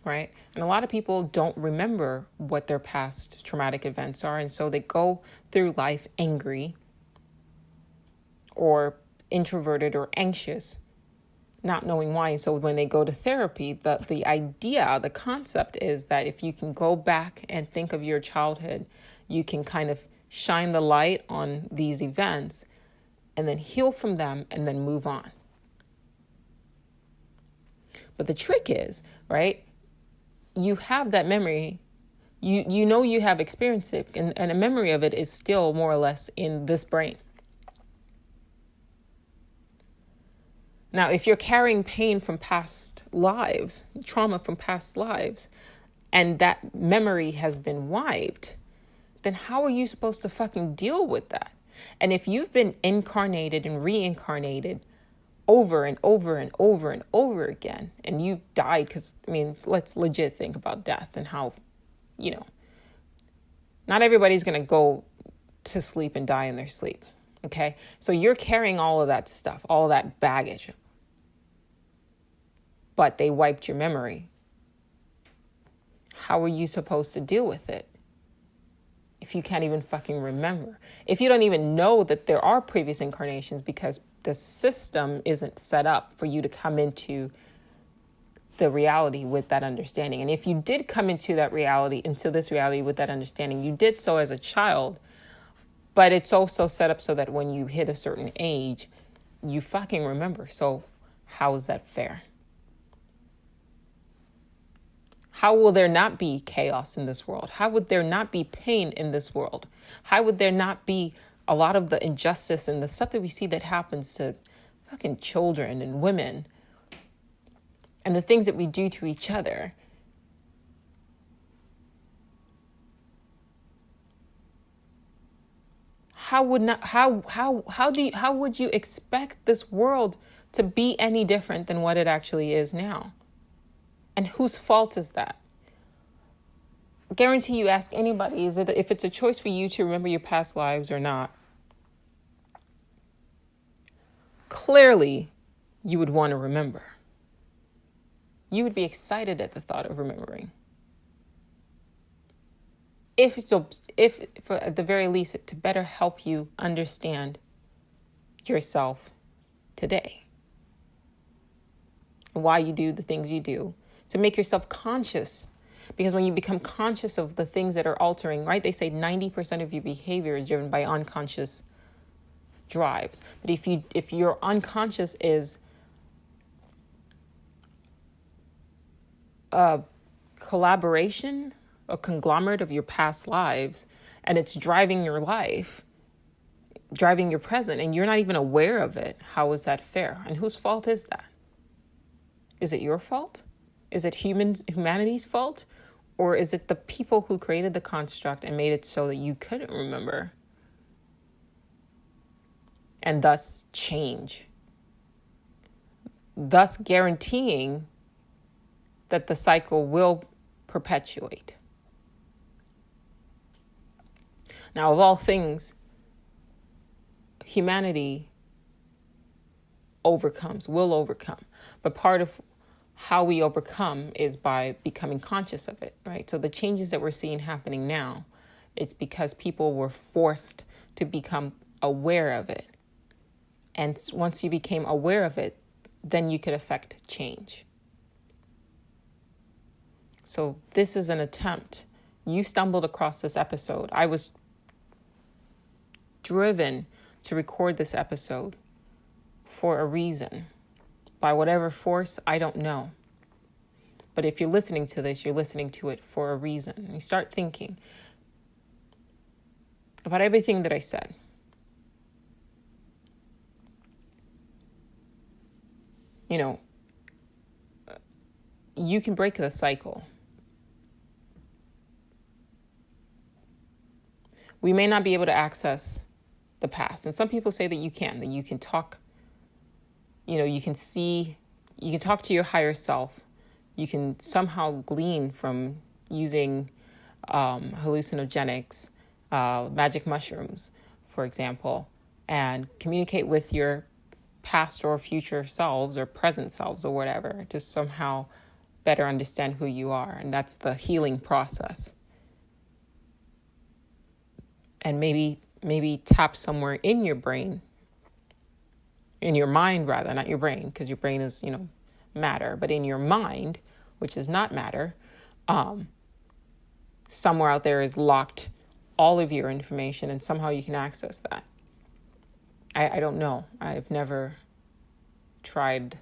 right? And a lot of people don't remember what their past traumatic events are, and so they go through life angry or introverted or anxious, not knowing why. And so when they go to therapy, the idea, the concept is that if you can go back and think of your childhood, you can kind of shine the light on these events and then heal from them and then move on. But the trick is, right, you have that memory, you know you have experienced it, and a memory of it is still more or less in this brain. Now, if you're carrying pain from past lives, trauma from past lives, and that memory has been wiped, then how are you supposed to fucking deal with that? And if you've been incarnated and reincarnated over and over and over and over again, and you died, because, let's legit think about death and how, not everybody's going to go to sleep and die in their sleep. Okay, so you're carrying all of that stuff, all that baggage, but they wiped your memory. How are you supposed to deal with it if you can't even fucking remember? If you don't even know that there are previous incarnations, because the system isn't set up for you to come into the reality with that understanding. And if you did come into this reality with that understanding, you did so as a child. But it's also set up so that when you hit a certain age, you fucking remember. So how is that fair? How will there not be chaos in this world? How would there not be pain in this world? How would there not be a lot of the injustice and the stuff that we see that happens to fucking children and women and the things that we do to each other? How would you expect this world to be any different than what it actually is now? And whose fault is that? I guarantee you ask anybody, if it's a choice for you to remember your past lives or not, clearly you would want to remember. You would be excited at the thought of remembering. If for at the very least, to better help you understand yourself today, and why you do the things you do, to make yourself conscious. Because when you become conscious of the things that are altering, right? They say 90% of your behavior is driven by unconscious drives. But if your unconscious is a collaboration, a conglomerate of your past lives, and it's driving your life, driving your present, and you're not even aware of it, how is that fair? And whose fault is that? Is it your fault? Is it humanity's fault? Or is it the people who created the construct and made it so that you couldn't remember? And thus change. Thus guaranteeing that the cycle will perpetuate. Now, of all things, humanity will overcome. But part of how we overcome is by becoming conscious of it, right? So the changes that we're seeing happening now, it's because people were forced to become aware of it. And once you became aware of it, then you could affect change. So this is an attempt. You stumbled across this episode. I was driven to record this episode for a reason. By whatever force, I don't know. But if you're listening to this, you're listening to it for a reason. You start thinking about everything that I said. You know, you can break the cycle. We may not be able to access the past. And some people say that you can talk, you can see, you can talk to your higher self. You can somehow glean from using hallucinogenics, magic mushrooms, for example, and communicate with your past or future selves or present selves or whatever to somehow better understand who you are. And that's the healing process. And maybe tap somewhere in your brain, in your mind rather, not your brain, because your brain is, matter, but in your mind, which is not matter, somewhere out there is locked all of your information, and somehow you can access that. I don't know. I've never tried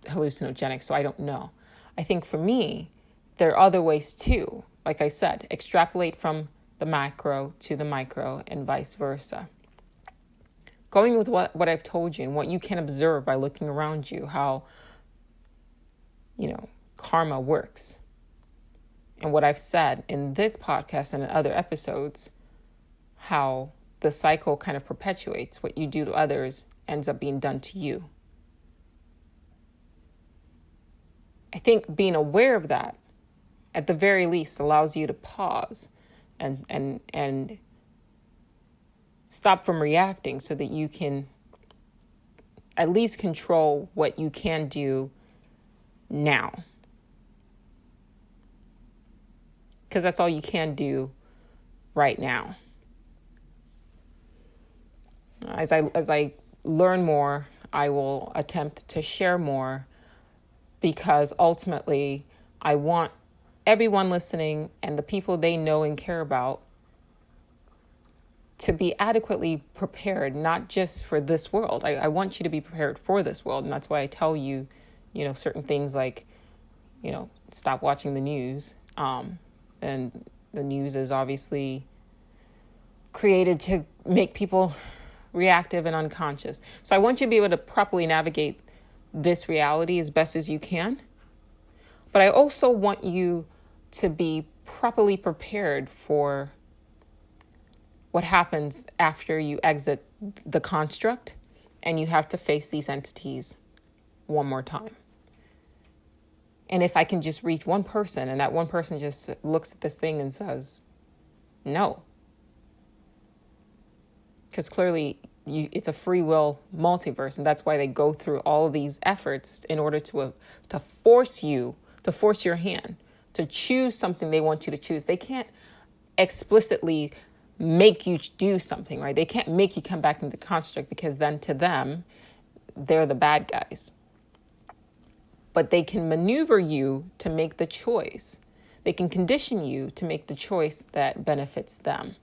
hallucinogenics, so I don't know. I think for me, there are other ways too. Like I said, extrapolate from the macro to the micro and vice versa. Going with what I've told you and what you can observe by looking around you, how, karma works. And what I've said in this podcast and in other episodes, how the cycle kind of perpetuates. What you do to others ends up being done to you. I think being aware of that, at the very least, allows you to pause and stop from reacting so that you can at least control what you can do now. Because that's all you can do right now. As I learn more, I will attempt to share more, because ultimately I want everyone listening and the people they know and care about to be adequately prepared, not just for this world. I want you to be prepared for this world. And that's why I tell you, certain things like, stop watching the news. And the news is obviously created to make people reactive and unconscious. So I want you to be able to properly navigate this reality as best as you can. But I also want you to be properly prepared for what happens after you exit the construct and you have to face these entities one more time. And if I can just reach one person and that one person just looks at this thing and says, no. Because clearly it's a free will multiverse, and that's why they go through all of these efforts in order to force you, to force your hand, to choose something they want you to choose. They can't explicitly make you do something, right? They can't make you come back into the construct, because then to them, they're the bad guys. But they can maneuver you to make the choice. They can condition you to make the choice that benefits them.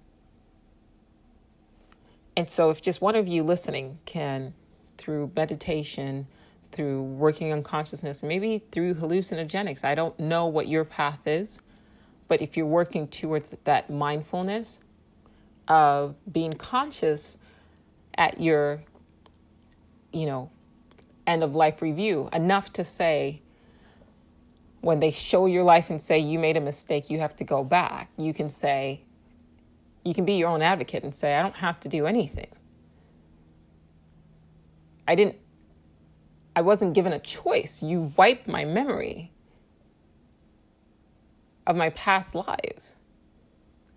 And so if just one of you listening can, through meditation, through working on consciousness, maybe through hallucinogenics, I don't know what your path is, but if you're working towards that mindfulness of being conscious at your, end of life review, enough to say, when they show your life and say you made a mistake, you have to go back, you can say, you can be your own advocate and say, I don't have to do anything. I wasn't given a choice. You wiped my memory of my past lives.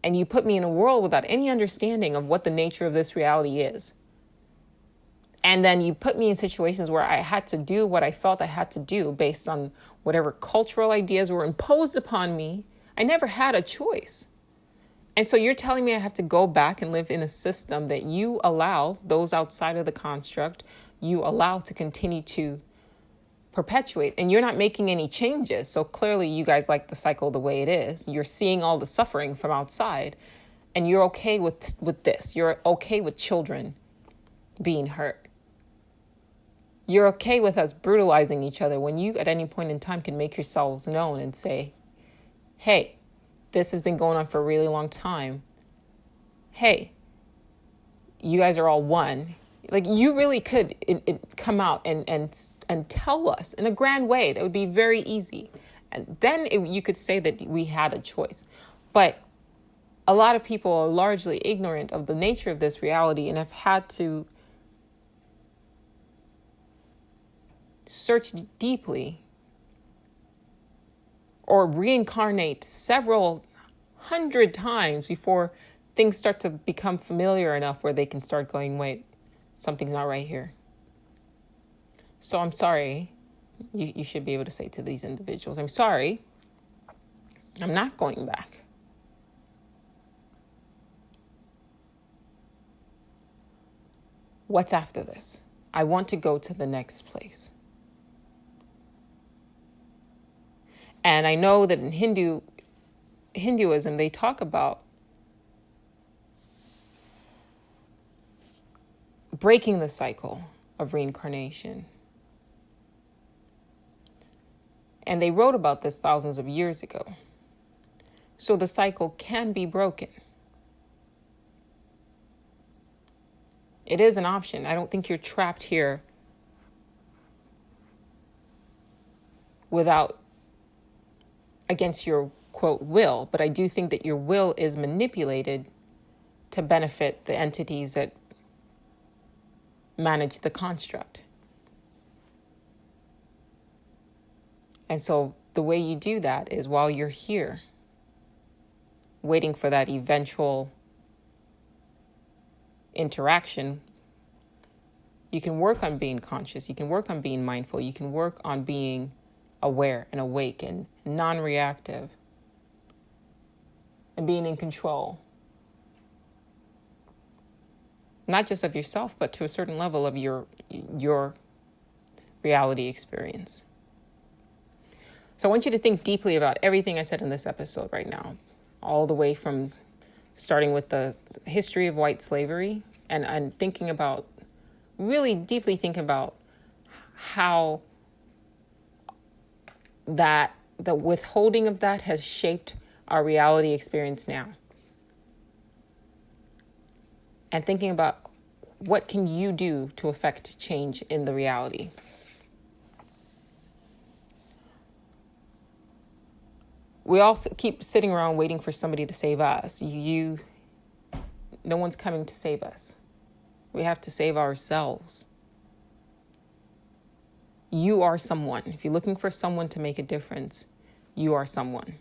And you put me in a world without any understanding of what the nature of this reality is. And then you put me in situations where I had to do what I felt I had to do based on whatever cultural ideas were imposed upon me. I never had a choice. And so you're telling me I have to go back and live in a system that you allow those outside of the construct, you allow to continue to perpetuate, and you're not making any changes. So clearly you guys like the cycle the way it is. You're seeing all the suffering from outside, and you're okay with this. You're okay with children being hurt. You're okay with us brutalizing each other when you at any point in time can make yourselves known and say, hey, this has been going on for a really long time. Hey, you guys are all one. Like, you really could come out and tell us in a grand way. That would be very easy. And then you could say that we had a choice. But a lot of people are largely ignorant of the nature of this reality and have had to search deeply or reincarnate several hundred times before things start to become familiar enough where they can start going, wait, something's not right here. So I'm sorry. You should be able to say to these individuals, I'm sorry. I'm not going back. What's after this? I want to go to the next place. And I know that in Hinduism, they talk about breaking the cycle of reincarnation. And they wrote about this thousands of years ago. So the cycle can be broken. It is an option. I don't think you're trapped here against your, quote, will. But I do think that your will is manipulated to benefit the entities that manage the construct. And so the way you do that is while you're here, waiting for that eventual interaction, you can work on being conscious, you can work on being mindful, you can work on being aware and awake and non-reactive and being in control. Not just of yourself, but to a certain level of your reality experience. So I want you to think deeply about everything I said in this episode right now, all the way from starting with the history of white slavery and thinking about, really deeply thinking about how that the withholding of that has shaped our reality experience now. And thinking about what can you do to affect change in the reality. We all keep sitting around waiting for somebody to save us. No one's coming to save us. We have to save ourselves. You are someone. If you're looking for someone to make a difference, you are someone.